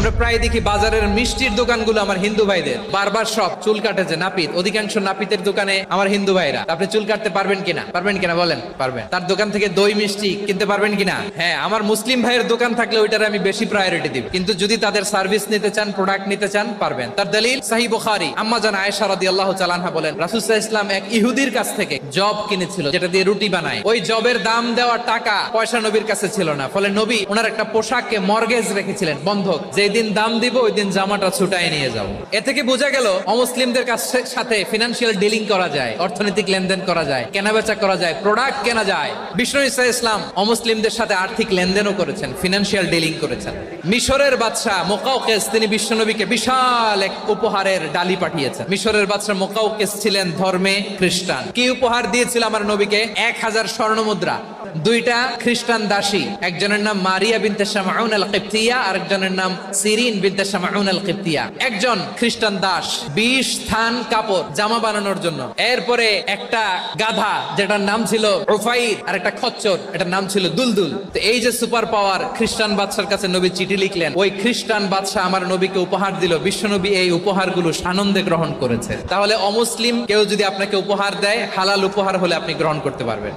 আমরা প্রায় দেখি বাজারের মিষ্টির দোকানগুলো আমার হিন্দু ভাইদের, বারবার সব চুল কাটে যে নাপিত, অধিকাংশ নাপিতের দোকানে আমার হিন্দু ভাইরা। আপনি চুল কাটতে পারবেন কিনা? পারবেন কিনা বলেন? পারবেন। তার দোকান থেকে দই মিষ্টি কিনতে পারবেন কিনা? হ্যাঁ, আমার মুসলিম ভাইয়ের দোকান থাকলে ওইটারে আমি বেশি প্রায়োরিটি দিব, কিন্তু যদি তাদের সার্ভিস নিতে চান, প্রোডাক্ট নিতে চান, পারবেন। তার দলিল সহিহ বুখারী, আম্মা জান আয়েশা রাদিয়াল্লাহু তাআলা আনহা বলেন, রাসূল সাল্লাল্লাহু আলাইহি ওয়াসাল্লাম এক ইহুদির কাছ থেকে জব কিনেছিল, যেটা দিয়ে রুটি বানায়। ওই জবের দাম দেওয়ার টাকা পয়সা নবীর কাছে ছিল না, ফলে নবী ওনার একটা পোশাককে মর্গেজ রেখেছিলেন, বন্ধক, যেদিন দাম দিব ওই দিন জামাটা ছুটায় নিয়ে যাব। এ থেকে বোঝা গেল অমুসলিমদের সাথে ফিনান্সিয়াল ডিলিং করা যায়, অর্থনৈতিক লেনদেন করা যায়, কেনাবেচা করা যায়, প্রোডাক্ট কেনা যায়। বিষ্ণু ঈসা ইসলাম অমুসলিমদের সাথে আর্থিক লেনদেনও করেছেন, ফিনান্সিয়াল ডিলিং করেছেন। মিশরের বাদশা মুকাউকিস তিনি বিশ্বনবীকে বিশাল এক উপহারের ডালি পাঠিয়েছেন। মিশরের বাদশা মুকাউকিস ছিলেন ধর্মে খ্রিস্টান। কি উপহার দিয়েছিল আমার নবীকে? 1000 স্বর্ণ মুদ্রা, 2টা খ্রিস্টান দাসী, একজনের নাম মারিয়া বিনতে শামাউন আল কিবতিয়া, আরেকজনের নাম সিরিন বিনতে শামাউন আল কিবতিয়া। একজন খ্রিস্টান দাস 20 থান কাপড় জামা বানানোর জন্য, এরপরে একটা গাধা যেটার নাম ছিল উফাইর, আর একটা খচ্চর এটার নাম ছিল দুলদুল। তো এই যে সুপার পাওয়ার, খ্রিস্টান বাদশার কাছে নবী চিঠি লিখলেন, ওই খ্রিস্টান বাদশা আমার নবীকে উপহার দিল। বিশ্বনবী এই উপহারগুলো সানন্দে গ্রহণ করেছে। তাহলে অমুসলিম কেউ যদি আপনাকে উপহার দেয়, হালাল উপহার হলে আপনি গ্রহণ করতে পারবেন।